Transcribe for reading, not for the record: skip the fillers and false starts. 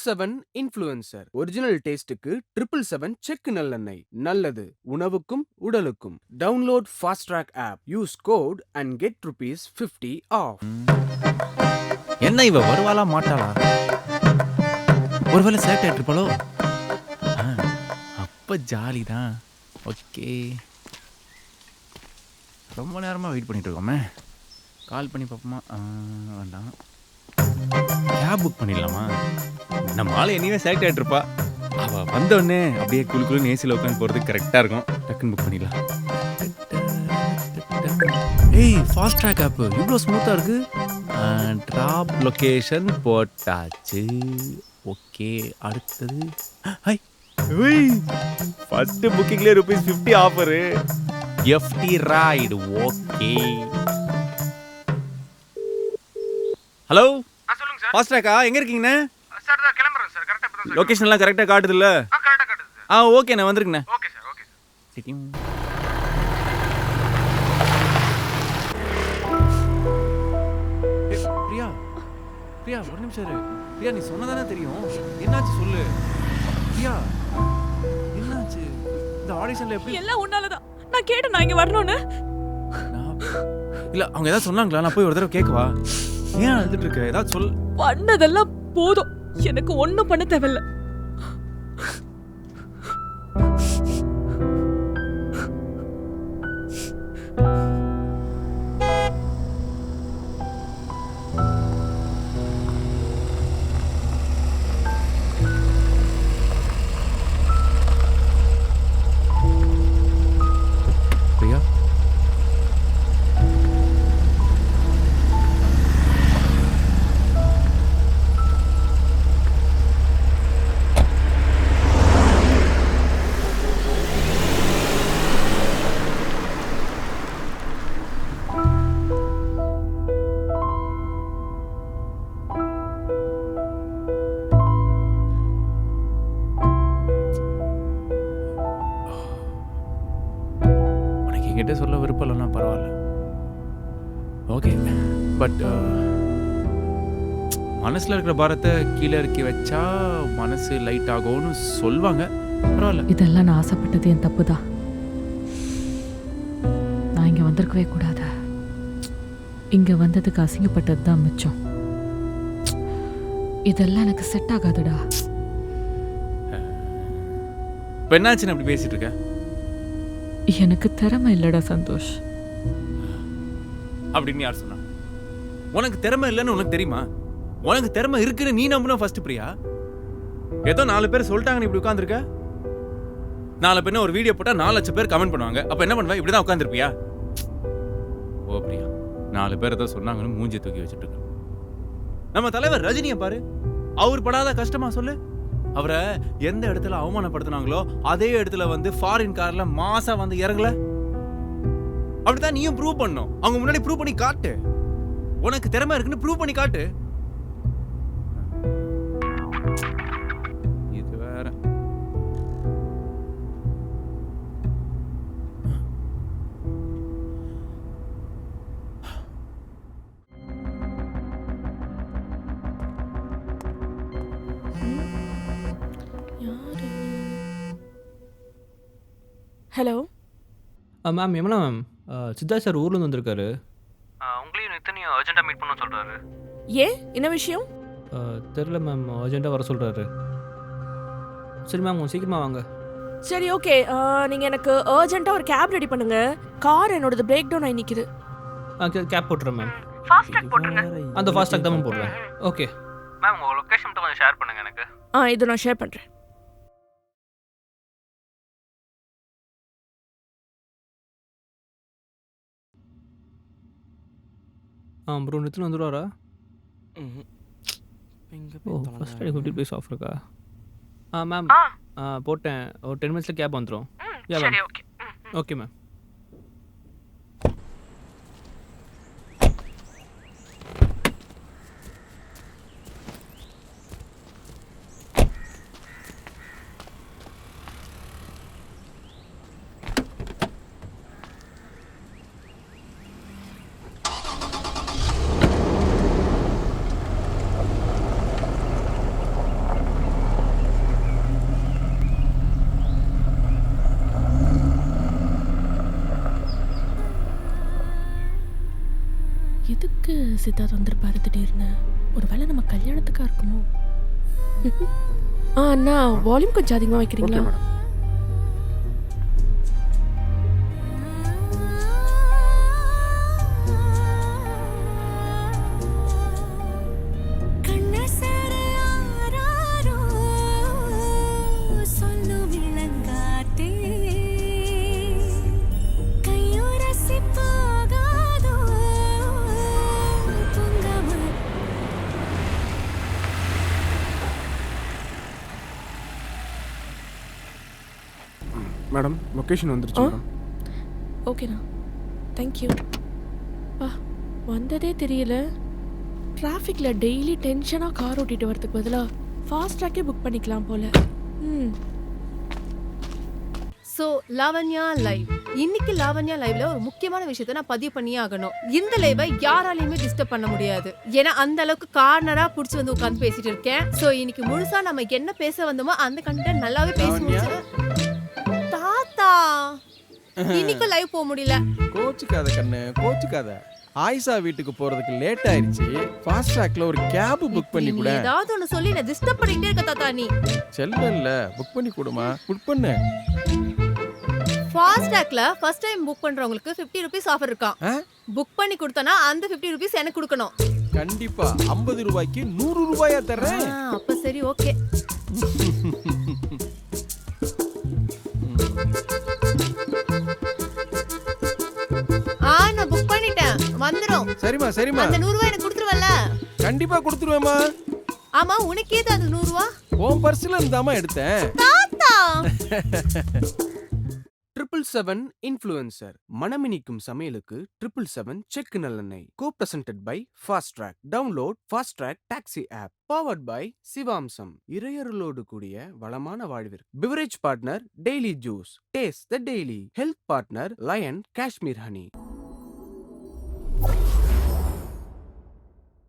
777 influencer. Original டேஸ்டுக்கு 777 செக்கு நல்லெண்ணெய். நல்லது உணவுக்கும் உடலுக்கும். Download fast track app. Use code and get ₹50 off. என்ன இவ வருவாளா மாட்டாளா? ஒருவேளை செலக்ட் ஆயிட்டிருப்பாளோ? அப்ப ஜாலி தான். ஓகே, ரொம்ப நேரமாக வெயிட் பண்ணிட்டு இருக்கோமே. கால் பண்ணி பார்ப்போமா? வேண்டாம், கேப் புக் பண்ணிடலாமா? நம்ம ஆள் எனிவே செலக்ட் ஆகிட்டுருப்பா. அவள் வந்தோடனே அப்படியே குழு குழுன்னு ஏசியில் உட்காந்து போகிறதுக்கு கரெக்டாக இருக்கும். டக்குன்னு புக் பண்ணிடலாம். ஏய், ஃபாஸ்ட் ட்ராக் ஆப்பு இவ்வளோ ஸ்மூத்தாக இருக்குது. ட்ராப் லொக்கேஷன் போட்டாச்சு. ஓகே, அடுத்தது ஹை ஃபஸ்ட்டு புக்கிங்லேயே ₹50 offer. FT ride. Okay, hello சொல்லுங்க சார். ஃபாஸ்ட் ட்ராக்கா எங்கே இருக்கீங்கண்ணே? சார் தான் கிளம்புறேன் சார். கரெக்டாக இப்போ தான் சார். லொக்கேஷன்லாம் கரெக்டாக காட்டுதுல்ல? கரெக்டாக காட்டுது சார். ஓகே, நான் வந்துருங்கண்ணே. Okay sir, okay sir. Priya, Priya ஒரு நிமிஷம் இரு. பிரியா, நீ சொன்னதானே தெரியும். என்னாச்சு சொல்லு. பிரியா, என்னாச்சு? இந்த ஆடிஷன்ல எப்படி? எல்லாம் உன்னாலதான். நான் கேட்டேன் நான் இங்க வரணும்னு. இல்ல, அவங்க ஏதாவது சொன்னாங்களா? நான் போய் ஒரு தடவை கேட்கவா? ஏன் அழுதுட்டு இருக்க? ஏதாவது சொல். பண்ணதெல்லாம் போதும், எனக்கு ஒண்ணும் பண்ண தேவையில்ல. பிரியா, என்கிட்ட சொல்ல விருப்பம் இல்லைன்னா பரவாயில்ல. ஓகே, பட் மனசில் இருக்கிற பாரத்தை கீழே இறக்கி வச்சா மனசு லைட் ஆகும்னு சொல்லுவாங்க. பரவாயில்ல. இதெல்லாம் நான் ஆசைப்பட்டது என் தப்பு தான். நான் இங்க வந்திருக்கவே கூடாது. இங்க வந்ததுக்கு அசிங்கப்பட்டது தான் மிச்சம். இதெல்லாம் எனக்கு செட் ஆகாதுடா. இப்போ என்னாச்சுன்னு அப்படி பேசிட்டு இருக்க? எனக்கு திறமை இல்லடா சந்தோஷ். அப்படின்னு யார் சொன்னா? உனக்கு திறமை இல்லைன்னு உனக்கு தெரியுமா? உனக்கு திறமை இருக்குன்னு நீ நம்பணும் ஃபர்ஸ்ட். பிரியா, ஏதோ 4 பேர் சொல்லிட்டாங்கன்னு இப்படி உட்காந்துருக்க. 4 பேர் ஒரு வீடியோ போட்டா 4 லட்சம் பேர் கமெண்ட் பண்ணுவாங்க. அப்ப என்ன பண்ணுவ? இப்படிதான் உட்காந்துருப்பியா? ஓ பிரியா, 4 பேர் ஏதோ சொன்னாங்கன்னு மூஞ்சி தூக்கி வச்சுட்டு இருக்க. நம்ம தலைவர் ரஜினியை பாரு, அவர் படாத கஷ்டமா சொல்லு. அவரை எந்த இடத்துல அவமானப்படுத்தினாங்களோ அதே இடத்துல வந்து ஃபாரின் கார்ல மாசா வந்து இறங்கல. அப்படித்தான் நீயும் ப்ரூவ் பண்ணும். அவங்க முன்னாடி ப்ரூவ் பண்ணி காட்டு. உனக்கு திறமை இருக்குன்னு ப்ரூவ் பண்ணி காட்டு. இது வேற. ஹலோ மேம், எமனா மேம், சித்தார்த் சார் ஊர்லேருந்து வந்திருக்காரு. உங்களையும் நித்தனையும் அர்ஜென்ட்டாக மீட் பண்ண சொல்கிறாரு. ஏன், என்ன விஷயம்? தெரில மேம், அர்ஜென்ட்டாக வர சொல்கிறாரு. சரி மேம், கொஞ்சம் சீக்கிரமாக வாங்க. சரி, ஓகே. நீங்கள் எனக்கு அர்ஜென்ட்டாக ஒரு கேப் ரெடி பண்ணுங்க. கார் என்னோடது பிரேக் டவுன் ஆகி நிற்கிது. கேப் போட்டுறேன் மேம். ஃபாஸ்டாக் போட்டுருங்க. அந்த ஃபாஸ்டாக் தான் மேம் போடுறேன். ஓகே மேம், உங்கள் லொக்கேஷன் மட்டும் கொஞ்சம் ஷேர் பண்ணுங்கள் எனக்கு. இது நான் ஷேர் பண்ணுறேன். ப்ரோ, நித்தின் வந்துடுவாரா? ஓ, ஃபர்ஸ்ட் டைம் ₹50 ஆஃப் இருக்கா? மேம், போட்டேன். ஒரு 10 மினிட்ஸில் கேப் வந்துடும். சரி, ஓகே. Okay ma'am. எதுக்கு சித்தார்த் வந்திருப்பாரு திடீர்னு? ஒருவேளை நம்ம கல்யாணத்துக்கா இருக்குமோ? அண்ணா வால்யூம் கொஞ்சம் அதிகமாக வைக்கிறீங்களா? மேடம் லொகேஷன் வந்துருச்சு மேடம். ஓகேண்ணா, தேங்க்யூ. வந்ததே தெரியல. டிராஃபிக்கில் டெய்லி டென்ஷனாக கார் ஓட்டிட்டு வரதுக்கு பதிலாக ஃபாஸ்ட் ட்ராக்கே புக் பண்ணிக்கலாம் போல. So Lavanya live. இன்னைக்கு லாவண்யா லைவ்ல ஒரு முக்கியமான விஷயத்த நான் பதிவு பண்ணியே ஆகணும். இந்த லைவை யாராலையுமே டிஸ்டர்ப் பண்ண முடியாது. ஏன்னா அந்த அளவுக்கு கார்னரா புடிச்சு வந்து உட்காந்து பேசிட்டு இருக்கேன். ஸோ இன்னைக்கு முழுசா நம்ம என்ன பேச வந்தோமோ அந்த கண்டென்ட் நல்லாவே பேசி முடிச்சிடும். தாத்தா இன்னைக்கு லைவ் போக முடியல. கோச்சுக்காத கண்ணு, கோச்சுக்காத. ஆயிஷா வீட்டுக்கு போறதுக்கு லேட் ஆயிடுச்சு. ஃபாஸ்ட் ட்ராக்ல ஒரு கேப் புக் பண்ணி கூட. ஏதாவது ஒன்னு சொல்லி நான் டிஸ்டர்ப் பண்ணிட்டே இருக்க தாத்தா. நீ செல்லல புக் பண்ணி கொடுமா. புக் பண்ணு. ஃபாஸ்ட் ட்ராக்ல ஃபர்ஸ்ட் டைம் புக் பண்றவங்களுக்கு 50 ரூபீஸ் ஆஃபர் இருக்காம். புக் பண்ணி கொடுத்தனா அந்த 50 ரூபீஸ் எனக்கு கொடுக்கணும். கண்டிப்பா 50 ரூபாய்க்கு 100 ரூபாயா தர்றேன். அப்ப சரி, ஓகே. நான் புக் பண்ணிட்டேன், வந்துரும். சரிமா சரிமா. அந்த 100 ரூபாய் எனக்கு கொடுத்துருவல்ல? கண்டிப்பா கொடுத்துருவேமா. ஆமா, உனக்கு ஏது அந்த 100 ரூபாய்? உன் பர்ஸ்ல இருந்தாமா எடுத்தேன். தாத்தா 777 இன்ஃப்ளூயன்சர் மனமினிக்கும் சமையலுக்கு 777 செக் நல்லெண்ணெய். Co presented by Fast Track. Download fast Track taxi app. Powered by Sivamsam. இறையருளோடு கூடிய வளமான வாழ்விற்கு. Beverage partner Daily Juice. Taste the daily. Health partner Lion Kashmir honey.